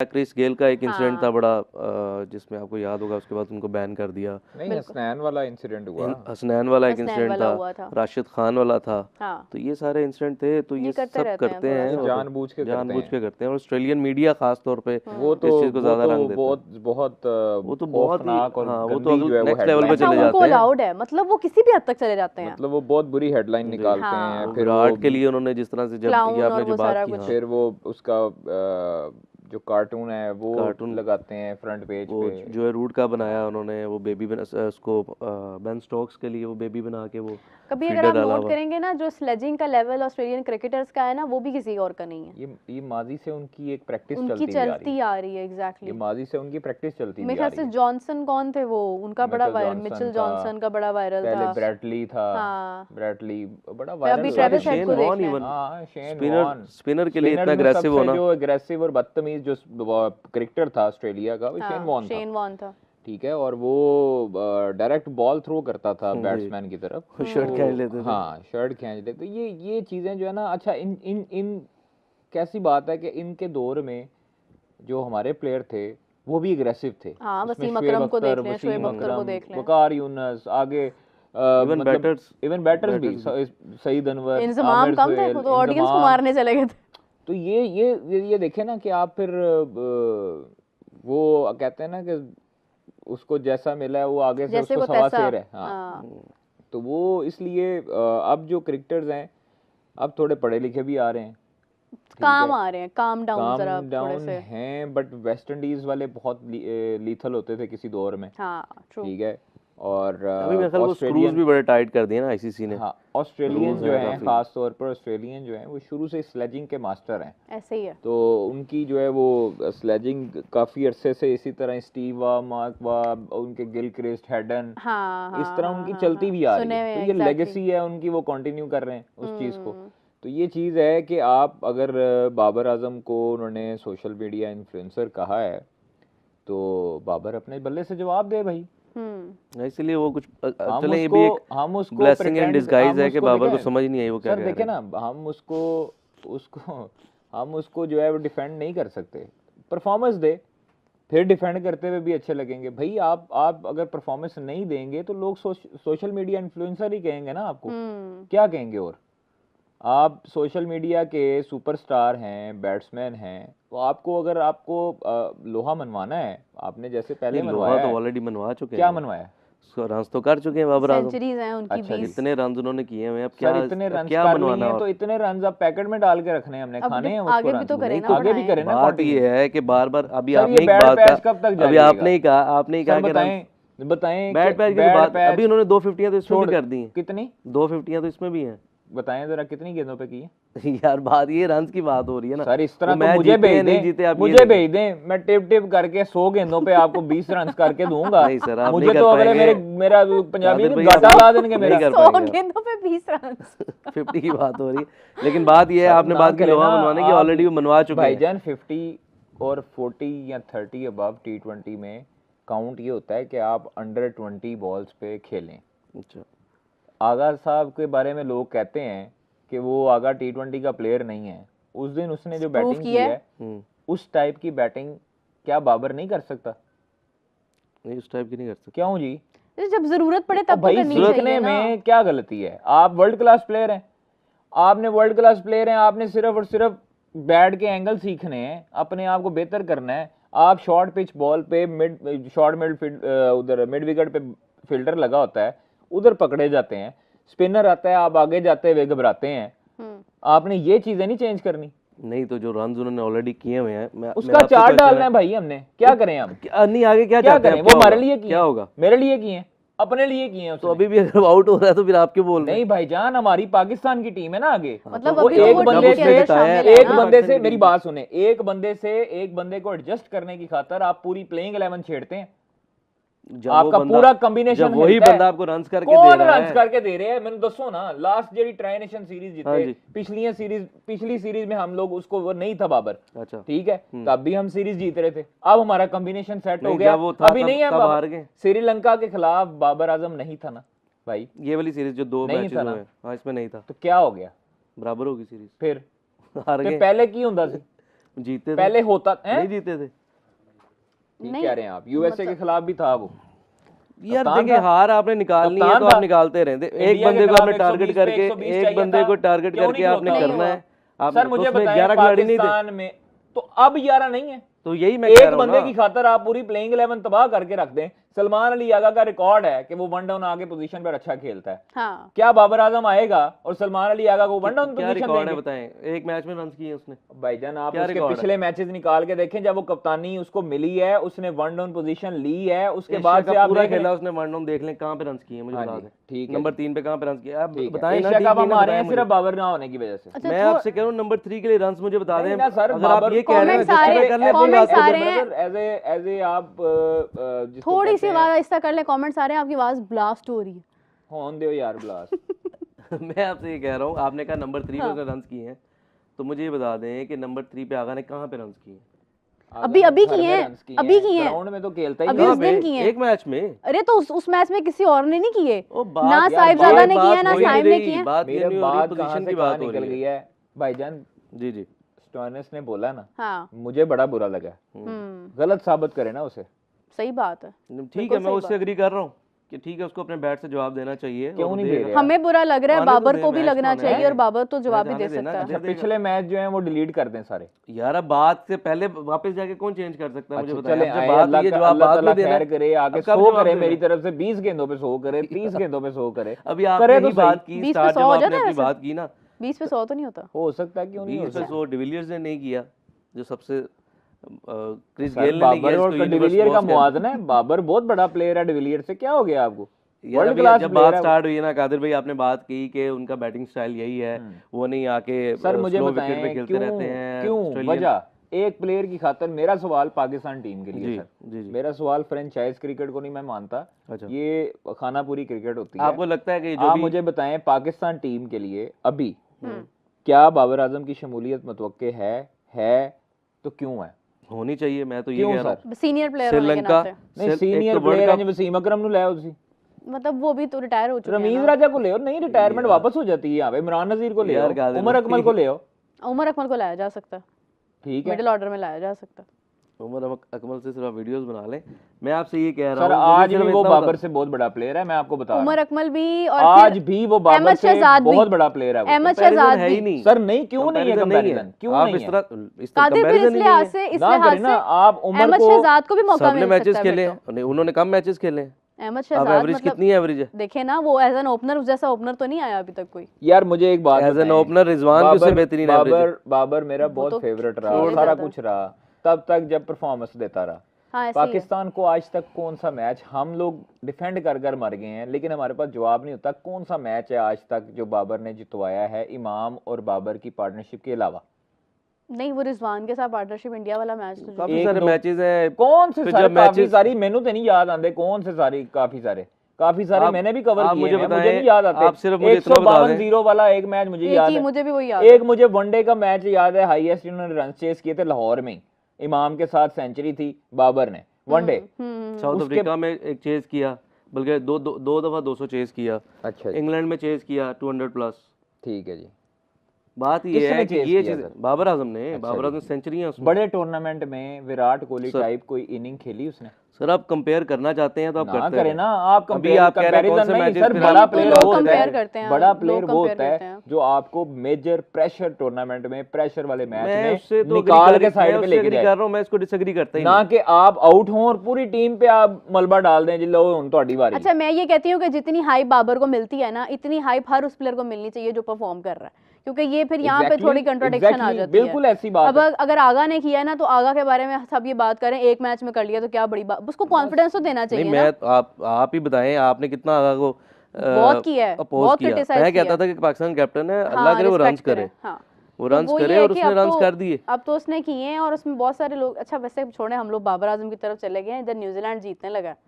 Chris Gayle का एक incident था हाँ बड़ा, जिसमें आपको याद होगा उसके बाद उनको बैन कर दिया। नहीं, बिल्कुल, हसनैन वाला इंसिडेंट हुआ। हसनैन वाला एक हसनैन इंसिडेंट वाला था, हुआ था। राशिद खान वाला था। हाँ, तो ये सारे इंसिडेंट थे, तो ये ये करते सब रहते हैं करते थोड़ा हैं ये सा। और जानबूझ के करते जानबूझ हैं। के करते हैं, और ऑस्ट्रेलियन मीडिया खास तौर पे वो तो इस चीज़ को वो ज़्यादा तो रंग देता है। बहुत बहुत वो तो बहुत ही, खौफनाक और हाँ, वो तो गंदी जो है वो नेक्स्ट लेवल पे हेडलाइन अच्छा चले उनको जाते हैं। अलाउड है, मतलब वो किसी भी हद तक चले जाते हैं। मतलब वो बहुत बुरी हेडलाइन जी, निकालते हैं। हाँ, वो फिर वो विराट के लिए उन्होंने जिस तरह से, जब ये क्लाउन और आपने वो जो बात सारा की, कुछ। हाँ, फिर वो उसका जो कार्टून है वो कार्टून, लगाते हैं फ्रंट पेज वो पे। जो है रूट का बनाया हाँ, उन्होंने, वो बेबी बना उसको, बेन स्टोक्स के लिए वो बेबी बना के वो कभी अगर फीडर आप डाला नोट हुआ। करेंगे ना, जो स्लेजिंग का लेवल ऑस्ट्रेलियन क्रिकेटर्स का है ना, वो भी किसी और का नहीं है। ये माजी से उनकी एक प्रैक्टिस उनकी चलती हुई आ रही चलती है। आ रही है, ये एग्जैक्टली। माजी से उनकी प्रैक्टिस चलती मेरे हुई आ ख्याल रही से है। जॉनसन कौन थे वो, उनका बड़ा मिचेल वायरल, जॉनसन मिचेल था, जॉनसन का बड़ा वायरल पहले था। ब्रैडली था। हाँ, ब्रैडली बड़ा फिर वायरल अभी हुआ सारे ट्रेविस था हेड शेन को देख वॉन लें। इवन, हाँ, शेन स्पिनर वॉन। स्पिनर के लिए स्पिनर इतना में अग्रेसिव सबसे होना। जो एग्रेसिव और बदतमीज जो क्रिकेटर था ऑस्ट्रेलिया का, वो शेन हाँ, वॉन था। शेन वॉन था। ठीक है, और वो डायरेक्ट बॉल थ्रो करता था जी, बैट्समैन की तरफ। वो शर्ट खींच तो लेते थे। हाँ, शर्ट खींच लेते। तो ये चीज़ें जो है ना, अच्छा इन इन इन कैसी बात है कि इनके दौर में जो हमारे प्लेयर थे वो भी एग्रेसिव थे। हाँ, उसमें वसीम शुएब अकरम को अख्तर, देख लें, वसीम शोएब अख्तर को अकरम, देख लें, वकार यूनुस, आगे इवन मतलब बैटर्स, इवन बैटर्स भी, बैटर्स भी सईद अनवर, इंजमाम आमिर कम थे, सुहेल, वो तो ऑडियंस को इंजमाम। मारने चले गए थे। तो ये देखें ना कि आप फिर वो कहते हैं ना कि उसको जैसा मिला है वो आगे से जैसे उसको को सवा तैसा। शेर है। हाँ, हाँ, तो वो इसलिए अब जो क्रिकेटर्स हैं अब थोड़े पढ़े लिखे भी आ रहे हैं। ठीक काम है, आ रहे हैं, काम डाउन काम जरा थोड़े डाउन से। हैं, बट वेस्ट इंडीज वाले बहुत लीथल होते थे किसी दौर में। हाँ, ट्रू। ठीक है, और अभी मेरे ख्याल वो स्क्रूज ऑस्ट्रेलियन, भी बड़े टाइट कर दिए ना आईसीसी ने। हाँ, ऑस्ट्रेलियन रूल्स जो हैं हैं, काफी। खास तौर पर ऑस्ट्रेलियन जो हैं वो शुरू से स्लेजिंग के मास्टर हैं। ऐसे ही है। तो उनकी जो है वो स्लेजिंग काफ़ी अरसे से इसी तरह स्टीव वा, मार्क वा, उनके गिलक्रिस्ट, हेडन, हाँ इस हाँ तरह हाँ उनकी हाँ चलती हाँ, भी आ रही सुने है। हुए तो हैं, ये एग्जैक्टली। लेगेसी है उनकी, वो कंटिन्यू कर रहे हैं उस चीज़ को। तो ये चीज़ है कि आप अगर बाबर आजम को उन्होंने सोशल मीडिया इन्फ्लुएंसर कहा है तो बाबर अपने बल्ले से जवाब दे भाई। इसलिए वो कुछ हम चले, ये भी एक उसको ब्लेसिंग इन pretend डिस्गाइज हम है कि उसको बाबर को देखें, समझ नहीं आई वो क्या सर कह देखे रहे हैं। ना, उसको हम उसको जो है वो डिफेंड नहीं कर सकते। परफॉर्मेंस दे, फिर डिफेंड करते हुए भी अच्छे लगेंगे भाई। आप अगर परफॉर्मेंस नहीं देंगे तो लोग सोशल मीडिया इन्फ्लुएंसर ही कहेंगे ना आपको, क्या कहेंगे। और आप सोशल मीडिया के सुपरस्टार हैं, बैट्समैन हैं, तो आपको अगर लोहा मनवाना है, आपने जैसे पहले नहीं, लोहा मनवाया तो है, ऑलरेडी मनवा चुके हैं क्या वो। मनवाया है? रन्स तो कर चुके हैं बाबर आजम। सेंचुरीज हैं उनकी अच्छा जी, 20। इतने रन उन्होंने किए हैं, अब सर क्या, इतने अब रन क्या कर मनवाना लिए और। तो इतने रन अब पैकेट में डाल के रखने हैं हमने, अब खाने हैं आगे उसको भी तो रन। करें नहीं ना, तो आगे भी बढ़ाएं। करें ना बात continue। ये है कि बार बार अभी सर आपने ये एक बैट बात पैच कहा, कब तक अभी जारी आपने ही कहा सर कि बताएं बैट पैच की तो बात, अभी उन्होंने 250 तो इसमें भी कर दी हैं। कितनी 250 तो इसमें भी हैं। बताएं जरा, कितनी गेंदों पे की है? यार बात ये रन की बात हो रही है ना। सर इस वो तरह तो मैच मुझे जीते भेज या नहीं दें, जीते आप ये मुझे देखें। भेज दें, मैं टिप करके 100 गेंदों पे आपको 20 रन करके दूंगा। नहीं सर, आप मुझे नहीं कर तो अगले पाएंगे। मेरा पंजाबी कादिर में भैया, गाटा ला देंगे नहीं मेरा। कर 100 पाएंगे गेंदों पे 20 रन। 50 की बात हो रही है। लेकिन बात ये है, सर आपने ना बात की करें लोहा ना मनवाने की, आप, ऑलरेडी वो मनवा चुके हैं। भाईजान 50 और 40 या 30 अबव T20 में काउंट ये होता है कि आप अंडर 20 बॉल्स पे खेलें। अच्छा, आगा साहब के बारे में लोग कहते हैं कि वो आगा T20 का प्लेयर नहीं है। उस दिन उसने जो Proof बैटिंग की किया है, उस टाइप की बैटिंग क्या बाबर नहीं कर सकता? नहीं उस टाइप की नहीं कर सकते। क्यों जी? जब जरूरत पड़े तब तो भाई करनी सीखने चाहिए ना। में क्या गलती है? आप वर्ल्ड क्लास प्लेयर हैं, आपने सिर्फ और सिर्फ बैट के एंगल सीखने हैं, अपने आप को बेहतर करना है। आप शॉर्ट पिच बॉल पे उधर मिड विकेट पे फील्डर लगा होता है, उधर पकड़े जाते हैं, स्पिनर आता है, आप आगे जाते हुए घबराते हैं। आपने ये चीजें नहीं चेंज करनी। नहीं तो जो रन उन्होंने ऑलरेडी किए हुए हैं, उसका चार्ट डालना है भाई हमने, क्या करें हम? नहीं आगे क्या क्या चाहते हैं करें? आप? वो क्या हमारे होगा? लिए किए, क्या होगा? मेरे लिए किए, अपने लिए किए तो उसने। अभी भी अगर आउट हो रहा है तो फिर आप क्यों बोल रहे हैं? नहीं भाईजान, हमारी पाकिस्तान की टीम है ना आगे। मतलब तो अभी वो तो एक वो बंदे टीम के से अंदर शामिल है एक ना। बंदे से, मेरी बात सुने, एक बंदे को एडजस्ट करने की खातर आप पूरी प्लेइंग 11 छेड़ते हैं। आपका पूरा कॉम्बिनेशन, जब वही बंदा आपको रन्स करके दे कौन रहा रन्स है, करके दे रहे हैं? मैंने दसो ना, last JD tri nation series हाँ जीते, जी। पिछली सीरीज में हम लोग उसको, वो नहीं था बाबर, अच्छा ठीक है, तब भी हम सीरीज जीत रहे थे। अब हमारा कॉम्बिनेशन सेट हो नहीं, गया, जब वो था अभी नहीं है। तब हार गए। श्रीलंका के खिलाफ बाबर आजम नहीं था ना भाई, ये वाली सीरीज जो 2 नहीं मैचेस था ना। हुए, हाँ इसमें नहीं था, तो क्या हो गया? बराबर होगी सीरीज, फिर हार गए। पहले की हुंदा सी? जीते थे, पहले होता है। नहीं जीते थे ठीक नहीं, कह रहे हैं आप, यूएसए के खिलाफ भी था वो। यार। कप्तान देखिए था। हार आपने निकालनी है कप्तान तो था। आप निकालते रहते। एक इंडिया के बंदे को खिलाफ आपने टारगेट 120 पे करके 120 एक चाहिए बंदे था। को टारगेट क्यों करके नहीं आपने खिलौता? करना नहीं है। आप सर मुझे उसमें बताएं 11 खिलाड़ी नहीं थे, पाकिस्तान में तो अब 11 नहीं है। तो यही मैं कह एक रहा हूँ बंदे ना। की खातर आप पूरी प्लेइंग 11 तबाह करके रख दें। सलमान अली आगा का रिकॉर्ड है कि वो वन डाउन आगे पोजीशन पर अच्छा खेलता है। हाँ क्या बाबर आजम आएगा और सलमान अली आगा को वन डाउन क्या पोजीशन रिकॉर्ड है देंगे? बताएं, एक मैच में रन किए उसने। भाईजान आप क्या उसके रिकॉर्ड है? पिछले मैचेस निकाल के देखें, जब वो कप्तानी उसको मिली है उसने वन डाउन पोजीशन ली है, उसके एशिया बाद का से आप पूरा देख रहे खेला हैं। उसने, वन डाउन देख लें कहाँ पे रन किए मुझे हाँ बता जी, दें। ठीक है नंबर जी। 3 पे कहाँ पे रन किए आप ठीक है, बताएं ना। एशिया ठीक कप नहीं हम ना आ रहे बताएं हैं मुझे। सिर्फ बाबर ना होने की वजह से। अच्छा मैं आपसे कह रहा हूँ नंबर 3 के लिए रन मुझे बता दें। नहीं ना सर, अगर आप बाबर ये कह रहे हैं comments आ रहे justify कर लें अपनी comments बात आ को। रहे हैं। एज ए आप जिसको थोड़ी कहते सी हैं- आवाज आहिस्ता कर ले, कमेंट्स आ रहे हैं, आपकी आवाज ब्लास्ट हो रही है। होन दो यार ब्लास्ट। मैं आपसे ये कह रहा हूँ, आपने कहा नंबर 3 पे हाँ। उसने रन किए हैं, तो मुझे ये बता दें कि नंबर 3 पे आगा ने कहाँ पे रन किए हैं। अभी किए हैं, अभी किए हैं। ग्राउंड में तो खेलता ही अभी नहीं। उस दिन किए हैं। एक मैच में। अरे तो उस मैच में किसी और ने नहीं किए, ओ ना बात यार, साहिबजादा ने बात किया ना हो ही साहिब नहीं ने रही, किए। बात ये मेरे नहीं हो रही, बात कहाँ पोजीशन से की कहाँ बात हो निकल रही गई है। है भाईजान। जी जी स्टोइनिस ने बोला ना, हाँ मुझे बड़ा बुरा लगा। गलत साबित करे ना उसे। सही बात है। ठीक है, मैं उससे एग्री कर रहा हूँ कि ठीक है उसको अपने बैट से जवाब देना चाहिए। क्यों और नहीं दे देगा। रहे? हमें बुरा लग रहा है, आने तो बाबर दे, को भी मैच लगना तो आने चाहिए दे। और बाबर तो जवाब भी मैच दे आने देना, सकता है। दे देगा। पिछले मैच जो है वो डिलीट कर दें सारे। यार अब बात से पहले वापस जाके कौन चेंज कर सकता है मुझे अच्छा बताएं। चले अब जब आए, बात अल्लाह हुई है, का जवाब अल्लाह बाद ताला में देना खैर है। करे, आगे अब कब 100 जवाब करे देना मेरी है? तरफ से, 20 गेंदों पे 100 करे, 30 गेंदों पे 100 करे। अभी करे आपने तो ही सही। बात की, 20 पे स्टार्ट 100 जब हो आपने जाता है अपनी वैसे। बात की ना, 20 पे 100 तो नहीं होता। हो सकता है, क्यों नहीं हो 20 पे सकता? 100 डिविलियर्स ने नहीं किया, जो सबसे क्रिस सर, गेल ने नहीं बाबर किया, और जिसको डिविलियर का यूनिवर्स बॉस मुआवजा है। बाबर बहुत बड़ा प्लेयर है, डिविलियर से क्या हो गया आपको? यार वर्ल्ड अभी क्लास जब प्लेयर बात है। स्टार्ट हुई है ना, कादिर भाई आपने बात की कि उनका बैटिंग स्टाइल यही है, वो नहीं आके सर मुझे स्लो विकेट पे बताएं खेलते क्यों, रहते हैं। क्यों ऑस्ट्रेलियन- वजह एक प्लेयर की खातर। मेरा सवाल पाकिस्तान टीम के लिए जी सर, जी जी। मेरा सवाल फ्रेंचाइज क्रिकेट को नहीं मैं मानता, अच्छा, ये खानापुरी क्रिकेट होती है। आपको लगता है कि जो आप भी मुझे बताएं पाकिस्तान टीम के लिए अभी क्या बाबर आजम की शमूलियत मुतवक्के है तो क्यों है? होनी चाहिए, मैं तो ये क्यों कह रहा सर? हूँ। सीनियर प्लेयर होने के श्रीलंका नाते नहीं, एक सीनियर तो वर्ल्ड प्लेयर है कप जो वसीम अकरम नु लाया उसी, मतलब वो भी तो रिटायर हो चुके हैं रमीज ना। राजा को ले आओ, नहीं रिटायरमेंट यार। वापस हो जाती है यहाँ पे। इमरान नजीर को ले यार आओ, कादिर उमर अकमल को ले आओ, उमर अकमल को लाया जा सकता है, ठीक है। मिडिल ऑर्डर में लाया जा सकता है। उमर अकमल से सिर्फ वीडियोस बना लें। मैं आपसे ये कह रहा सर हूँ, आज मुझे भी सिर्फ वो इतना बाबर बता- से बहुत बड़ा प्लेयर है, मैं आपको बता रहा उमर हूँ। अकमल भी और आज फिर भी वो बाबर अहमद से शहजाद भी। बहुत बड़ा प्लेयर है वो। अहमद comparison शहजाद है ही भी। नहीं। सर नहीं, क्यों नहीं है Comparison कंपैरिजन? क्यों आप नहीं इस है? तरह कादिर फिर इस comparison ही नहीं लिहाज है। से इस ना लिहाज करें ना, से आप उमर अहमद को शहजाद को भी मौका सबने मिल मैचेस सकता है खेले फिर हैं, नहीं उन्होंने कम मैचेस खेले हैं। तो। अहमद अब शहजाद एवरेज मतलब कितनी एवरेज है? देखे ना, वो एज एन ओपनर जैसा ओपनर तो नहीं आया अभी तक कोई। यार मुझे एक बात एज एन बताएं, ओपनर रिजवान भी उससे बेहतरीन एवरेज है। बाबर मेरा वो बहुत तो फेवरेट रहा, छोड़ सारा देता कुछ रहा तब तक जब परफॉर्मेंस देता रहा। हाँ ऐसे ही है। पाकिस्तान को आज तक कौन सा मैच, हम लोग डिफेंड कर कर मर गए हैं लेकिन हमारे पास जवाब नहीं होता, कौन सा मैच है आज तक जो बाबर ने जितवाया है इमाम और बाबर की पार्टनरशिप के अलावा? नहीं, वो रिजवान के साथ पार्टनरशिप इंडिया वाला मैच तो जो- काफी एक सारे दो- मैचेस हैं। कौन से फिर सारे? जब काफी matches- सारी मेनू तो नहीं याद आते, कौन से सारी काफी सारे आप- मैंने भी कवर आप किए मुझे हैं, मुझे बताएं, नहीं याद आते। आप सिर्फ मुझे इतना बता 152 दें। 0 वाला एक मैच मुझे एक याद ही है। मुझे भी वही याद है। एक मुझे वनडे का मैच याद है, हाईएस्ट इन्होंने रन चेस किए थे लाहौर में, इमाम के साथ सेंचुरी थी बाबर ने वनडे। साउथ उसके- अफ्रीका में एक चेज किया, बल्कि दो दफा 200 चेज किया। अच्छा जी, इंग्लैंड में चेज किया 200 प्लस। ठीक है जी। बात ये किसने है कि chase ये किया चीज सर? बाबर आजम ने, अच्छा बाबर जी। आजम सेंचुरी है उसमें। बड़े टूर्नामेंट में विराट कोहली टाइप कोई इनिंग खेली उसने? सर आप कंपेयर करना चाहते हैं तो आप ना करते करें हैं। ना, आप अभी आप कह रहे हैं कौन कंपैरिजन से नहीं मैचेस सर, फिर बड़ा आप- प्लेयर लोग वो होता compare है, करते हैं, बड़ा लोग प्लेयर वो compare होता करते है हैं। जो आपको मेजर प्रेशर टूर्नामेंट में, प्रेशर वाले मैच मैं में उससे तो निकाल के साइड पे लेके कर जाए, रहा हूं, मैं इसको डिसएग्री करता ही ना नहीं। कि आप आउट हों और पूरी टीम पे आप मलबा डाल दें जिलो हुन ਤੁਹਾਡੀ वारी। अच्छा मैं ये कहती हूँ कि जितनी हाइप बाबर को मिलती है ना, इतनी हाइप हर उस प्लेयर को मिलनी चाहिए जो परफॉर्म कर रहा है, क्योंकि ये फिर यहाँ पे थोड़ी कंट्राडिक्शन आ जाती है। बिल्कुल ऐसी बात अब है। अगर आगा ने किया है ना, तो आगा के बारे में सब ये बात करें, एक मैच में कर लिया तो क्या बड़ी बात, उसको कॉन्फिडेंस तो देना चाहिए नहीं ना। मैं आप ही बताएं, आपने कितना आगा को बहुत किया है, अपोज बहुत किया। criticize मैं किया कहता है। था कि पाकिस्तान कैप्टन है, अल्लाह हाँ, करे वो रन्स respect करे, करें, हाँ। वो तो रन्स वो ये करे है और कि उसने अब रन्स तो- कर दिए। अब तो उसने किए हैं और उसमें बहुत सारे लोग, अच्छा वैसे छोड़े, हम लोग बाबर आजम की तरफ चले गए हैं, इधर न्यूजीलैंड जीतने लगा है।